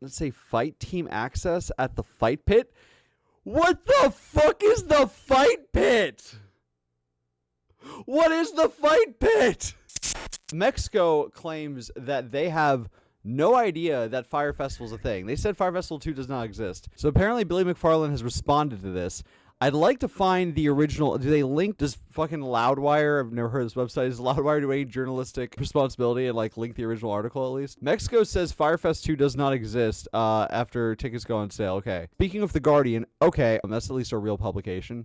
let's say, fight team access at the fight pit. What the fuck is the fight pit? What is the fight pit? Mexico claims that they have no idea that Fyre Festival is a thing. They said Fyre Festival 2 does not exist. So apparently Billy McFarland has responded to this. I'd like to find the original. Do they link? Does fucking Loudwire, I've never heard of this website, does Loudwire do any journalistic responsibility and like link the original article at least? Mexico says Fyre Fest 2 does not exist after tickets go on sale. Okay. Speaking of The Guardian, okay, that's at least a real publication.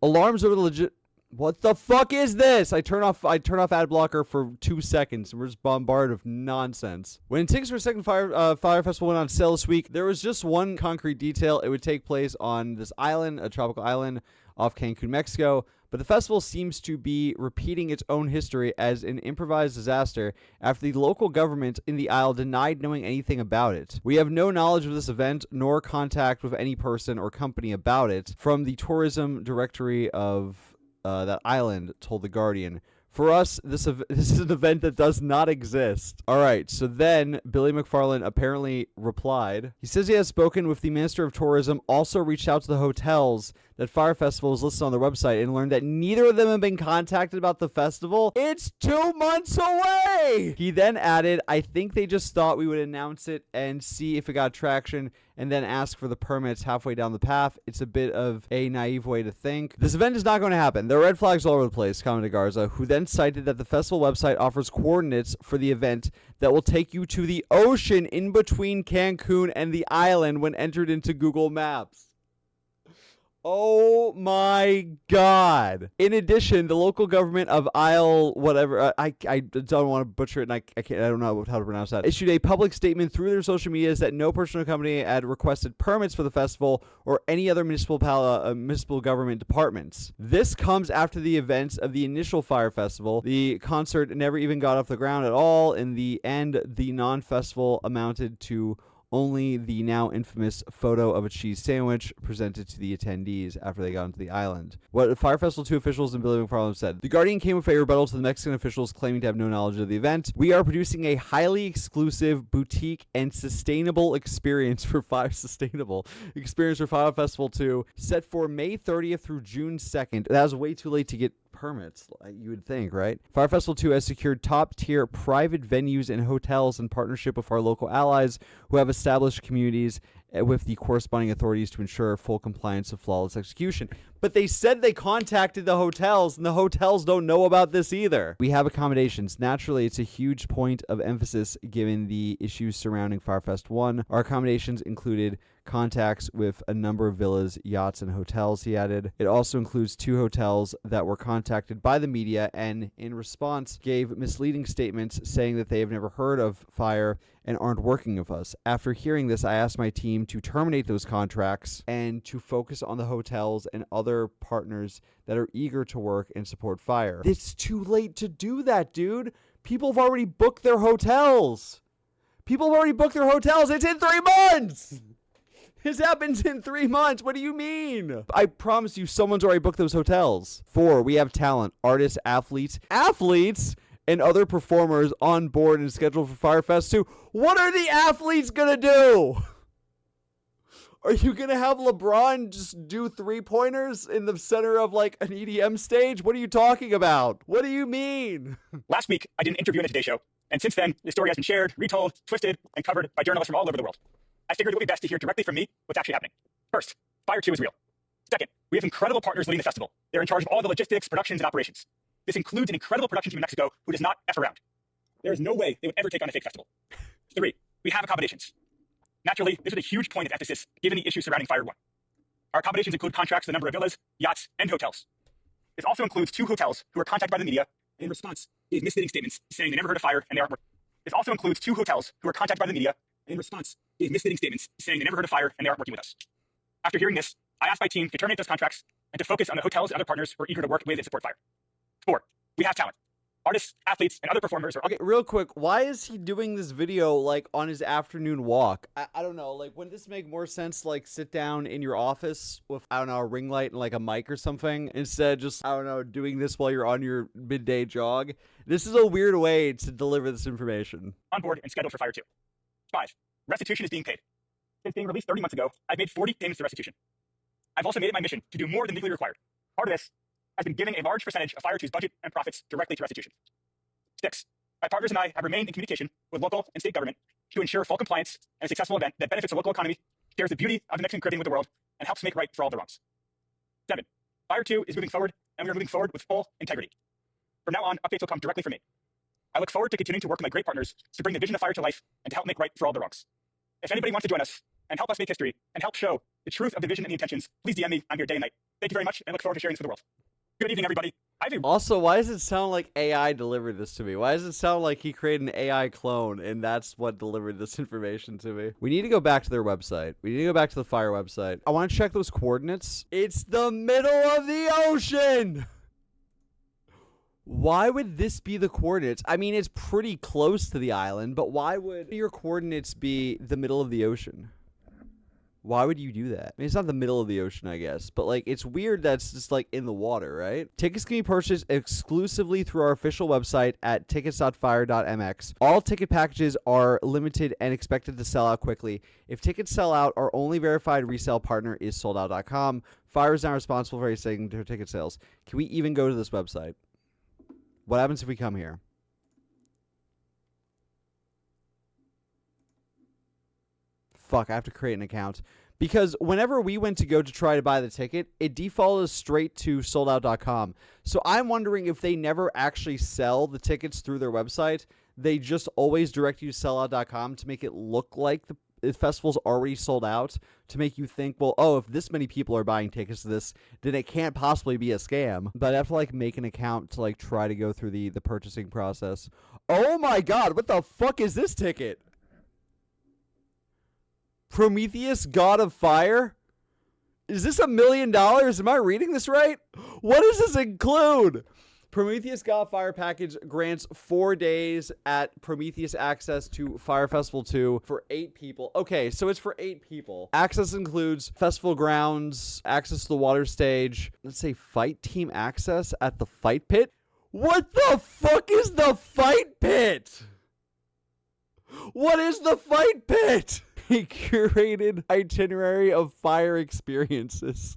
Alarms over the legit... What the fuck is this? I turn off ad blocker for 2 seconds and we're just bombarded with nonsense. When tickets for second Fyre Festival went on sale this week, there was just one concrete detail. It would take place on this island, a tropical island off Cancun, Mexico. But the festival seems to be repeating its own history as an improvised disaster after the local government in the isle denied knowing anything about it. We have no knowledge of this event nor contact with any person or company about it from the tourism directory of that island, told The Guardian. For us, this is an event that does not exist. All right, so then Billy McFarland apparently replied. He says he has spoken with the Minister of Tourism, also reached out to the hotels that Fyre Festival is listed on their website, and learned that neither of them have been contacted about the festival. It's 2 months away! He then added, I think they just thought we would announce it and see if it got traction, and then ask for the permits halfway down the path. It's a bit of a naive way to think. This event is not going to happen. There are red flags all over the place, commented Garza, who then cited that the festival website offers coordinates for the event that will take you to the ocean in between Cancun and the island when entered into Google Maps. Oh my God. In addition, the local government of Isle whatever, I don't want to butcher it, and I don't know how to pronounce that, issued a public statement through their social medias that no person or company had requested permits for the festival or any other municipal government departments. This comes after the events of the initial Fyre Festival. The concert never even got off the ground at all. In the end, the non-festival amounted to only the now infamous photo of a cheese sandwich presented to the attendees after they got into the island. What Fyre Festival 2 officials and Billy McFarland said. The Guardian came with a rebuttal to the Mexican officials claiming to have no knowledge of the event. We are producing a highly exclusive, boutique, and sustainable experience for Fyre Festival 2 set for May 30th through June 2nd. That was way too late to get permits, you would think, right? Fyre Festival 2 has secured top-tier private venues and hotels in partnership with our local allies who have established communities with the corresponding authorities to ensure full compliance of flawless execution. But they said they contacted the hotels, and the hotels don't know about this either. We have accommodations. Naturally, it's a huge point of emphasis given the issues surrounding Fyre Fest 1. Our accommodations included contacts with a number of villas, yachts, and hotels, he added. It also includes 2 hotels that were contacted by the media and, in response, gave misleading statements saying that they have never heard of Fyre and aren't working with us. After hearing this, I asked my team to terminate those contracts and to focus on the hotels and other partners that are eager to work and support Fyre. It's too late to do that, dude. People have already booked their hotels. It's in 3 months. This happens in 3 months. What do you mean? I promise you someone's already booked those hotels. 4, we have talent, artists, athletes, and other performers on board and scheduled for Fyre Fest 2. What are the athletes going to do? Are you going to have LeBron just do 3-pointers in the center of like an EDM stage? What are you talking about? What do you mean? Last week, I did an interview in a Today Show. And since then, the story has been shared, retold, twisted, and covered by journalists from all over the world. I figured it would be best to hear directly from me what's actually happening. First, Fyre 2 is real. Second, we have incredible partners leading the festival. They're in charge of all the logistics, productions, and operations. This includes an incredible production team in Mexico who does not F around. There is no way they would ever take on a fake festival. 3, we have accommodations. Naturally, this is a huge point of emphasis given the issues surrounding Fyre 1. Our accommodations include contracts with a number of villas, yachts, and hotels. This also includes 2 hotels who were contacted by the media and in response gave misleading statements saying they never heard of Fyre and they aren't working. This also includes 2 hotels who were contacted by the media and in response gave misleading statements saying they never heard of Fyre and they aren't working with us. After hearing this, I asked my team to terminate those contracts and to focus on the hotels and other partners who are eager to work with and support Fyre. 4, we have talent. Artists, athletes, and other performers are... Okay, real quick, why is he doing this video, like, on his afternoon walk? I don't know, like, wouldn't this make more sense, like, sit down in your office with, I don't know, a ring light and, like, a mic or something, instead of just, I don't know, doing this while you're on your midday jog? This is a weird way to deliver this information. On board and scheduled for Fyre 2. 5, restitution is being paid. Since being released 30 months ago, I've made 40 payments to restitution. I've also made it my mission to do more than legally required. Part of this has been giving a large percentage of Fyre 2's budget and profits directly to restitution. 6. My partners and I have remained in communication with local and state government to ensure full compliance and a successful event that benefits the local economy, shares the beauty of the Mexican Caribbean with the world, and helps make right for all the wrongs. 7. Fyre 2 is moving forward, and we are moving forward with full integrity. From now on, updates will come directly from me. I look forward to continuing to work with my great partners to bring the vision of Fyre to life and to help make right for all the wrongs. If anybody wants to join us and help us make history and help show the truth of the vision and the intentions, please DM me. I'm here day and night. Thank you very much, and I look forward to sharing this with the world. Good evening, everybody. Also, why does it sound like AI delivered this to me? Why does it sound like he created an AI clone and that's what delivered this information to me? We need to go back to their website. We need to go back to the Fyre website. I want to check those coordinates. It's the middle of the ocean! Why would this be the coordinates? I mean, it's pretty close to the island, but why would your coordinates be the middle of the ocean? Why would you do that? I mean, it's not the middle of the ocean, I guess, but like it's weird that it's just like in the water, right? Tickets can be purchased exclusively through our official website at tickets.fyre.mx. All ticket packages are limited and expected to sell out quickly. If tickets sell out, our only verified resale partner is soldout.com. Fyre is now responsible for setting their ticket sales. Can we even go to this website? What happens if we come here? Fuck, I have to create an account. Because whenever we went to go to try to buy the ticket, it defaulted us straight to soldout.com. So I'm wondering if they never actually sell the tickets through their website. They just always direct you to sellout.com to make it look like the festival's already sold out, to make you think, well, oh, if this many people are buying tickets to this, then it can't possibly be a scam. But I have to like make an account to like try to go through the purchasing process. Oh my god, what the fuck is this ticket? Prometheus, God of Fire? Is this $1 million? Am I reading this right? What does this include? Prometheus God of Fire package grants 4 days at Prometheus access to Fyre Festival 2 for 8 people. Okay, so it's for 8 people. Access includes festival grounds, access to the water stage, let's say fight team access at the fight pit. What the fuck is the fight pit? What is the fight pit? A curated itinerary of Fyre experiences.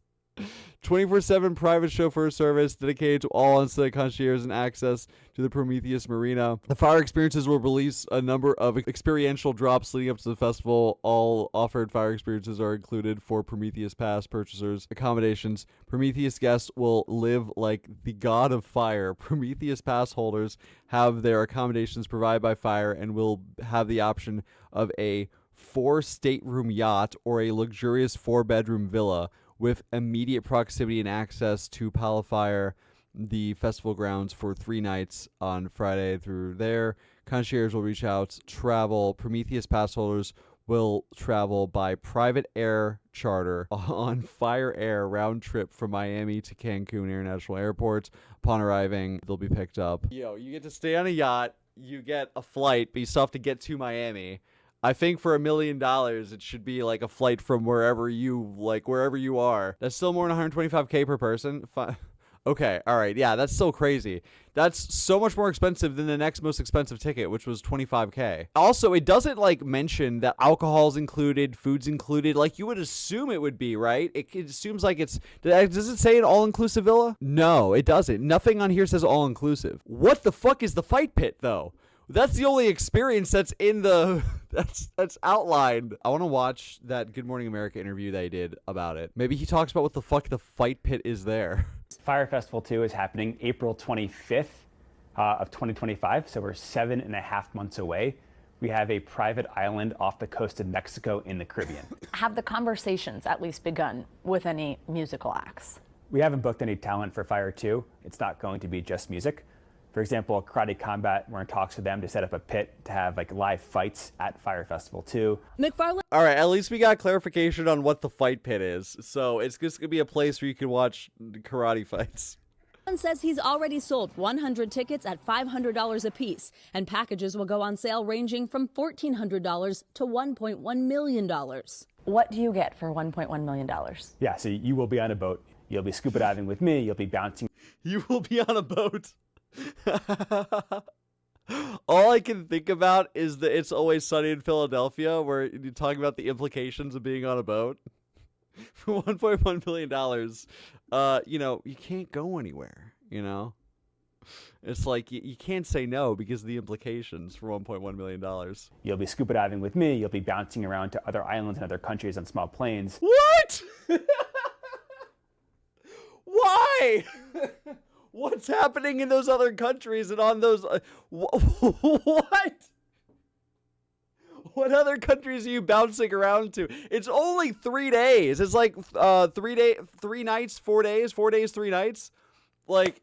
24/7 private chauffeur service dedicated to all on-site concierges and access to the Prometheus Marina. The Fyre experiences will release a number of experiential drops leading up to the festival. All offered Fyre experiences are included for Prometheus Pass purchasers. Accommodations. Prometheus guests will live like the god of Fyre. Prometheus Pass holders have their accommodations provided by Fyre and will have the option of a 4-stateroom yacht or a luxurious 4-bedroom villa with immediate proximity and access to Fyre, the festival grounds, for 3 nights on Friday through there. Concierge will reach out, travel. Prometheus pass holders will travel by private air charter on Fyre Air round trip from Miami to Cancun International Airport. Upon arriving, they'll be picked up. Yo, you get to stay on a yacht, you get a flight, but you still have to get to Miami. I think for $1 million, it should be like a flight from wherever you are. That's still more than $125K per person. Okay, all right, yeah, that's still crazy. That's so much more expensive than the next most expensive ticket, which was $25K. Also, it doesn't like mention that alcohol's included, food's included, like you would assume it would be, right? It assumes like it's. Does it say an all-inclusive villa? No, it doesn't. Nothing on here says all-inclusive. What the fuck is the fight pit though? That's the only experience that's in the that's outlined. I want to watch that Good Morning America interview they did about it. Maybe he talks about what the fuck the fight pit is there. Fyre Festival 2 is happening April 25th of 2025, so we're 7.5 months away. We have a private island off the coast of Mexico in the Caribbean. Have the conversations at least begun with any musical acts? We haven't booked any talent for Fyre 2. It's not going to be just music. For example, Karate Combat, we're in talks with them to set up a pit to have like live fights at Fyre Festival 2. Mcfarland. All right, at least we got clarification on what the fight pit is. So it's just going to be a place where you can watch karate fights. Says he's already sold 100 tickets at $500 a piece, and packages will go on sale ranging from $1,400 to $1.1 million. What do you get for $1.1 million? Yeah, so you will be on a boat. You'll be scuba diving with me. You'll be bouncing. You will be on a boat. All I can think about is the It's Always Sunny in Philadelphia, where you're talking about the implications of being on a boat. For $1.1 million, you can't go anywhere, It's like you can't say no because of the implications for $1.1 million. You'll be scuba diving with me. You'll be bouncing around to other islands and other countries on small planes. What? Why? What's happening in those other countries and on those... what? What other countries are you bouncing around to? It's only 3 days. It's like 3 nights, 4 days, 4 days, 3 nights. Like,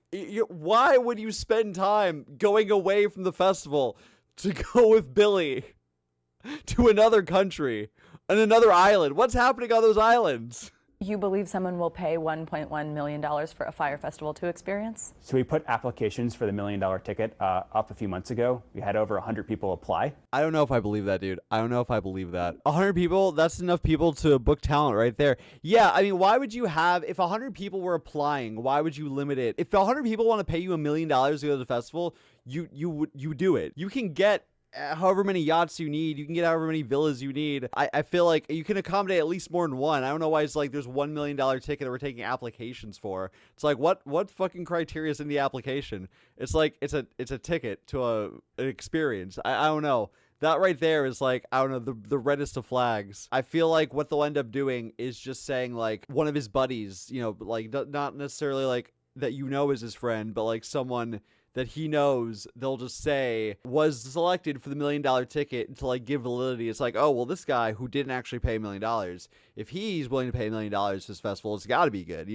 why would you spend time going away from the festival to go with Billy to another country and another island? What's happening on those islands? You believe someone will pay $1.1 million for a Fyre Festival 2 experience? So we put applications for the $1 million ticket up a few months ago. We had over 100 people apply. I don't know if I believe that, dude. I don't know if I believe that. 100 people, that's enough people to book talent right there. Yeah, I mean, why would you have, if 100 people were applying, why would you limit it? If 100 people want to pay you $1 million to go to the festival, you do it. You can get however many yachts you need. You can get however many villas you need. I feel like you can accommodate at least more than one. I don't know why it's like there's $1 million ticket that we're taking applications for. It's like, what fucking criteria is in the application? It's like, it's a ticket to an experience. I don't know. That right there is like, I don't know, the reddest of flags. I feel like what they'll end up doing is just saying like one of his buddies, like not necessarily like that is his friend, but like someone that he knows, they'll just say was selected for the $1 million ticket to like give validity. It's like, oh, well, this guy who didn't actually pay $1 million, if he's willing to pay $1 million for this festival, it's got to be good.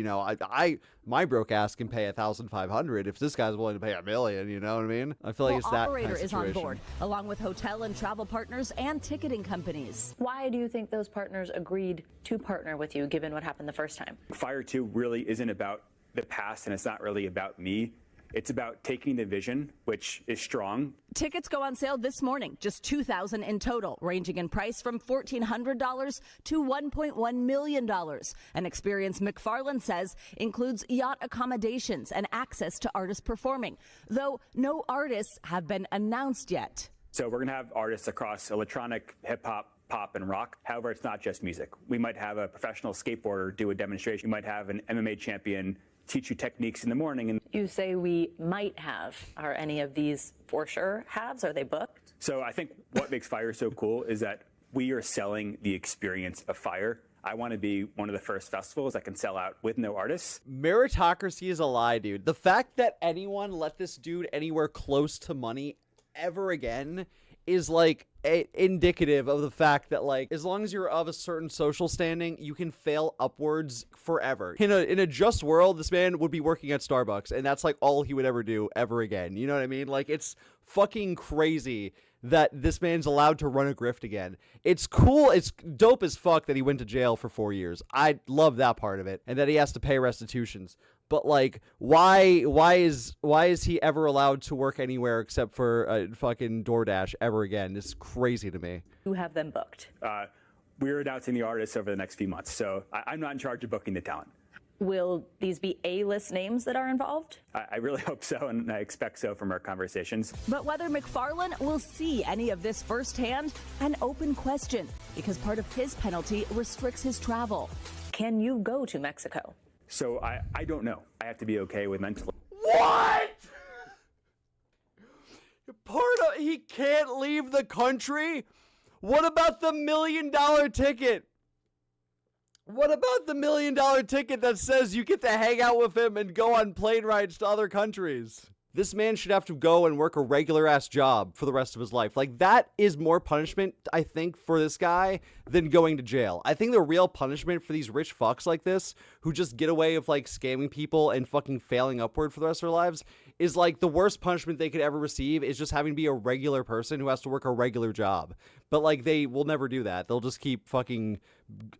My broke ass can pay $1,500 if this guy's willing to pay $1 million. You know what I mean? I feel like it's that operator kind of is on board, along with hotel and travel partners and ticketing companies. Why do you think those partners agreed to partner with you, given what happened the first time? Fyre 2 really isn't about the past, and it's not really about me. It's about taking the vision, which is strong. Tickets go on sale this morning, just $2,000 in total, ranging in price from $1,400 to $1.1 million. An experience Mcfarland says includes yacht accommodations and access to artists performing, though no artists have been announced yet. So we're going to have artists across electronic, hip-hop, pop, and rock. However, it's not just music. We might have a professional skateboarder do a demonstration. We might have an MMA champion teach you techniques in the morning. And you say we might have. Are any of these for sure haves? Are they booked? So I think what makes Fyre so cool is that we are selling the experience of Fyre. I want to be one of the first festivals that can sell out with no artists. Meritocracy is a lie, dude. The fact that anyone let this dude anywhere close to money ever again is like indicative of the fact that like as long as you're of a certain social standing, you can fail upwards forever. In a just world, this man would be working at Starbucks, and that's like all he would ever do ever again. You know what I mean? Like, it's fucking crazy that this man's allowed to run a grift again. It's cool. It's dope as fuck that he went to jail for 4 years. I love that part of it, and that he has to pay restitutions. But like, why is he ever allowed to work anywhere except for fucking DoorDash ever again? It's crazy to me. Who have them booked? We're announcing the artists over the next few months, so I'm not in charge of booking the talent. Will these be A-list names that are involved? I really hope so, and I expect so from our conversations. But whether Mcfarland will see any of this firsthand, an open question, because part of his penalty restricts his travel. Can you go to Mexico? So I don't know. I have to be okay with mentally. What? He can't leave the country? What about the $1 million ticket? What about the $1 million ticket that says you get to hang out with him and go on plane rides to other countries? This man should have to go and work a regular ass job for the rest of his life. Like, that is more punishment, I think, for this guy than going to jail. I think the real punishment for these rich fucks like this, who just get away with like scamming people and fucking failing upward for the rest of their lives, is like the worst punishment they could ever receive is just having to be a regular person who has to work a regular job. But like, they will never do that. They'll just keep fucking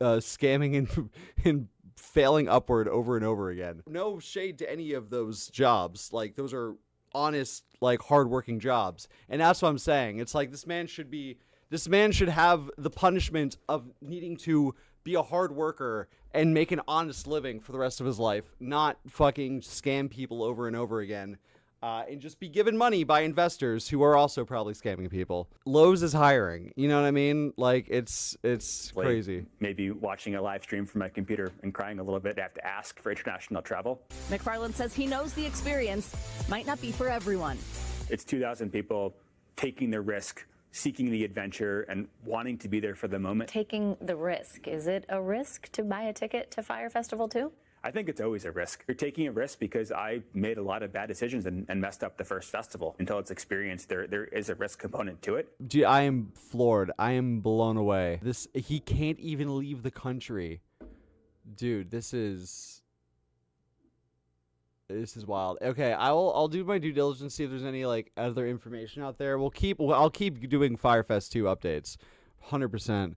scamming and failing upward over and over again. No shade to any of those jobs. Like, those are honest, like, hardworking jobs. And that's what I'm saying. It's like, this man should have the punishment of needing to be a hard worker and make an honest living for the rest of his life, not fucking scam people over and over again. and just be given money by investors who are also probably scamming people. Lowe's is hiring. You know what I mean? Like, it's crazy. Maybe watching a live stream from my computer and crying a little bit. I have to ask for international travel. McFarland says he knows the experience might not be for everyone. It's 2,000 people taking the risk, seeking the adventure, and wanting to be there for the moment. Taking the risk. Is it a risk to buy a ticket to Fyre Festival too? I think it's always a risk. You're taking a risk because I made a lot of bad decisions and messed up the first festival. Until it's experienced, there is a risk component to it. Dude, I am floored. I am blown away. He can't even leave the country. Dude, this is wild. Okay, I'll do my due diligence, see if there's any like other information out there. I'll keep doing Fyre Fest 2 updates. 100%.